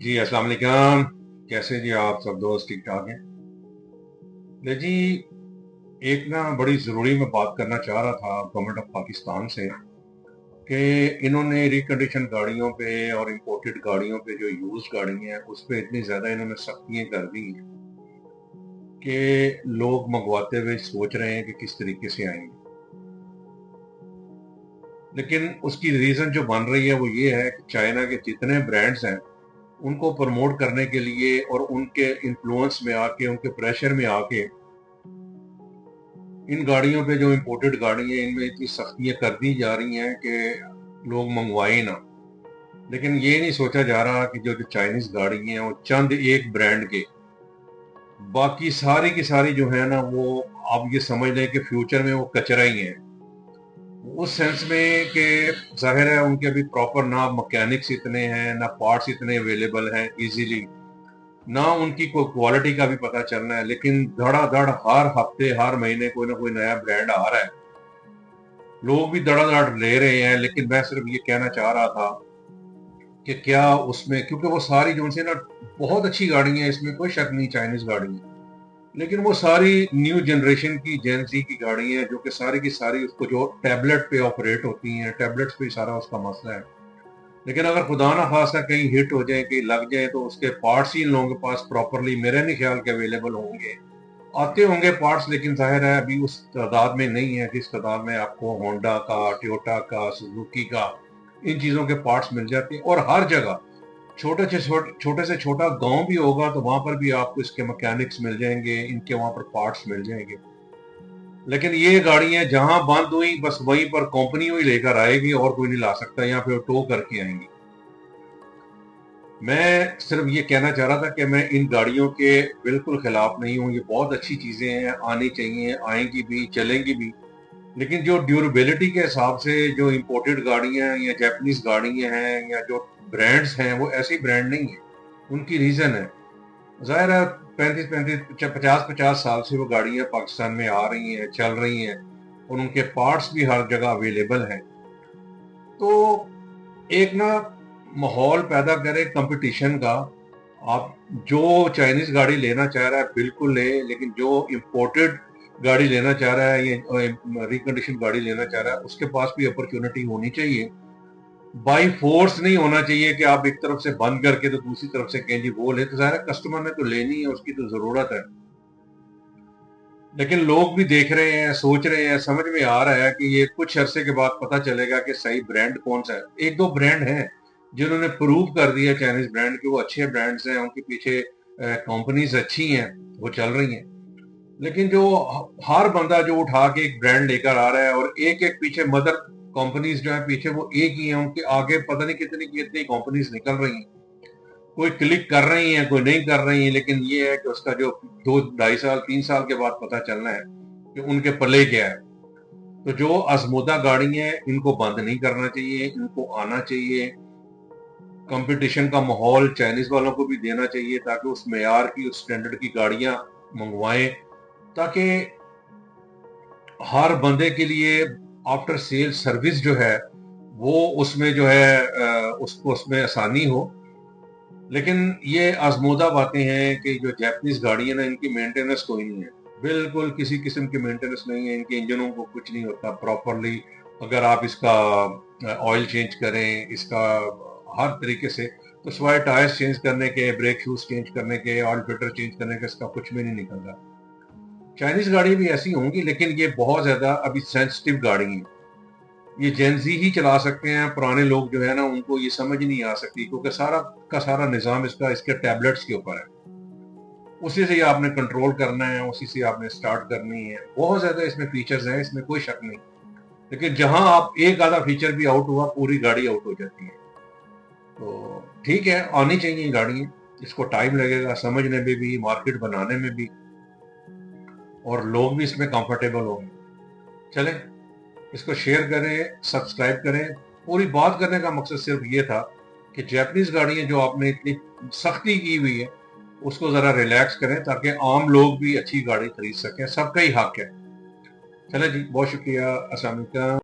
जी अस्सलाम वालेकुम। कैसे जी आप सब दोस्त ठीक ठाक हैं? ले जी, एक ना बड़ी ज़रूरी मैं बात करना चाह रहा था गवर्नमेंट ऑफ पाकिस्तान से कि इन्होंने रिकंडीशन गाड़ियों पे और इंपोर्टेड गाड़ियों पे जो यूज्ड गाड़ी हैं उस पे इतनी ज़्यादा इन्होंने सख्तियाँ कर दी हैं कि लोग मंगवाते हुए सोच रहे हैं कि किस तरीके से आएंगे। लेकिन उसकी रीज़न जो बन रही है वो ये है कि चाइना के जितने ब्रांड्स हैं उनको प्रमोट करने के लिए और उनके इन्फ्लुएंस में आके, उनके प्रेशर में आके इन गाड़ियों पे जो इंपोर्टेड गाड़ी है इनमें इतनी सख्तियां कर दी जा रही हैं कि लोग मंगवाए ना। लेकिन ये नहीं सोचा जा रहा कि जो जो चाइनीज गाड़ी हैं वो चंद एक ब्रांड के, बाकी सारी की सारी जो है ना वो आप ये समझ लें कि फ्यूचर में वो कचरा ही है। उस सेंस में कि जाहिर है उनके अभी प्रॉपर ना मैकेनिक्स इतने हैं, ना पार्ट्स इतने अवेलेबल हैं इजीली, ना उनकी कोई क्वालिटी का भी पता चलना है। लेकिन धड़ाधड़ हर हफ्ते हर महीने कोई ना कोई नया ब्रांड आ रहा है, लोग भी धड़ाधड़ ले रहे हैं। लेकिन मैं सिर्फ ये कहना चाह रहा था कि क्या उसमें, क्योंकि वो सारी जो उनसे ना बहुत अच्छी गाड़ी है, इसमें कोई शक नहीं, चाइनीज गाड़ी है, लेकिन वो सारी न्यू जनरेशन की जेन ज़ी की गाड़ी है जो कि सारी की सारी उसको जो टैबलेट पे ऑपरेट होती हैं, टैबलेट्स पे सारा उसका मसला है। लेकिन अगर खुदा ना खास्ता कहीं हिट हो जाए, कहीं लग जाए, तो उसके पार्ट्स ही इन लोगों के पास प्रॉपरली मेरे नहीं ख्याल के अवेलेबल होंगे। आते होंगे पार्ट्स, लेकिन जाहिर है अभी उस तादाद में नहीं है जिस तादाद में आपको होंडा का, टोयोटा का, सुजुकी का, इन चीज़ों के पार्ट्स मिल जाते हैं। और हर जगह छोटे से छोटा गांव भी होगा तो वहां पर भी आपको इसके मैकेनिक्स मिल जाएंगे, इनके वहां पर पार्ट्स मिल जाएंगे। लेकिन ये गाड़ियां जहां बंद हुई बस वहीं पर कंपनी ही लेकर आएगी और कोई नहीं ला सकता, या फिर टो करके आएंगी। मैं सिर्फ ये कहना चाह रहा था कि मैं इन गाड़ियों के बिल्कुल खिलाफ नहीं हूँ, ये बहुत अच्छी चीजें हैं, आनी चाहिए, आएंगी भी, चलेंगी भी। लेकिन जो ड्यूरेबिलिटी के हिसाब से जो इंपोर्टेड गाड़ियां या जापानीज गाड़ियां हैं या जो ब्रांड्स हैं वो ऐसी ब्रांड नहीं है। उनकी रीजन है, जाहिर है 35-50 साल से वो गाड़ियां पाकिस्तान में आ रही हैं, चल रही हैं, और उनके पार्ट्स भी हर जगह अवेलेबल हैं। तो एक ना माहौल पैदा करे कंपटीशन का। आप जो चाइनीज गाड़ी लेना चाह रहा है बिल्कुल ले, लेकिन जो इंपोर्टेड गाड़ी लेना चाह रहा है या रिकंडीशन गाड़ी लेना चाह रहा है उसके पास भी अपॉर्चुनिटी होनी चाहिए। बाई फोर्स नहीं होना चाहिए कि आप एक तरफ से बंद करके तो दूसरी तरफ से कहें जी वो ले, तो ज़ाहिर है कस्टमर ने तो लेनी है, उसकी तो जरूरत है। लेकिन लोग भी देख रहे हैं, सोच रहे हैं, समझ में आ रहा है कि ये कुछ अरसे के बाद पता चलेगा कि सही ब्रांड कौन सा है। एक दो ब्रांड हैं जिन्होंने प्रूव कर दिया चाइनीज ब्रांड के वो अच्छे ब्रांड्स हैं, उनके पीछे कंपनीज अच्छी हैं, वो चल रही हैं। लेकिन जो हर बंदा जो उठा के एक ब्रांड लेकर आ रहा है और एक एक पीछे मदर कंपनीज जो है पीछे वो एक ही है, उनके आगे पता नहीं कितनी कितनी कंपनीज निकल रही हैं। कोई क्लिक कर रही हैं, कोई नहीं कर रही हैं, लेकिन ये है कि उसका जो 2-2.5 साल 3 साल के बाद पता चलना है कि उनके पल्ले क्या है। तो जो आजमूदा गाड़ी है इनको बंद नहीं करना चाहिए, इनको आना चाहिए। कंपटीशन का माहौल चाइनीज वालों को भी देना चाहिए ताकि उस मेयार की, उस स्टैंडर्ड की गाड़ियां मंगवाएं, ताकि हर बंदे के लिए आफ्टर सेल सर्विस जो है वो उसमें जो है उसको उसमें आसानी हो। लेकिन ये आजमूदा बातें हैं कि जो जापानीज गाड़ी है ना इनकी मेंटेनेंस कोई नहीं है, बिल्कुल किसी किस्म की मेंटेनेंस नहीं है, इनके इंजनों को कुछ नहीं होता प्रॉपरली। अगर आप इसका ऑयल चेंज करें, इसका हर तरीके से, तो सिवाय टायर्स चेंज करने के, ब्रेक शूज चेंज करने के, ऑयल फिल्टर चेंज करने के, इसका कुछ भी नहीं निकलता। चाइनीज गाड़ी भी ऐसी होंगी लेकिन ये बहुत ज्यादा अभी सेंसिटिव गाड़ी है, ये जेंजी ही चला सकते हैं। पुराने लोग जो है ना उनको ये समझ नहीं आ सकती, क्योंकि सारा का सारा निजाम इसका इसके टैबलेट्स के ऊपर है, उसी से ही आपने कंट्रोल करना है, उसी से आपने स्टार्ट करनी है। बहुत ज्यादा इसमें फीचर्स हैं, इसमें कोई शक नहीं। लेकिन जहां आप एक आधा फीचर भी आउट हुआ पूरी गाड़ी आउट हो जाती है। तो ठीक है, आनी चाहिए गाड़ी, इसको टाइम लगेगा समझने में भी, मार्केट बनाने में भी, और लोग भी इसमें कंफर्टेबल होंगे। चलें, इसको शेयर करें, सब्सक्राइब करें। पूरी बात करने का मकसद सिर्फ ये था कि जापानीज गाड़ियां जो आपने इतनी सख्ती की हुई है उसको जरा रिलैक्स करें ताकि आम लोग भी अच्छी गाड़ी खरीद सकें, सबका ही हक है। चले जी, बहुत शुक्रिया, अस्सलाम वालेकुम।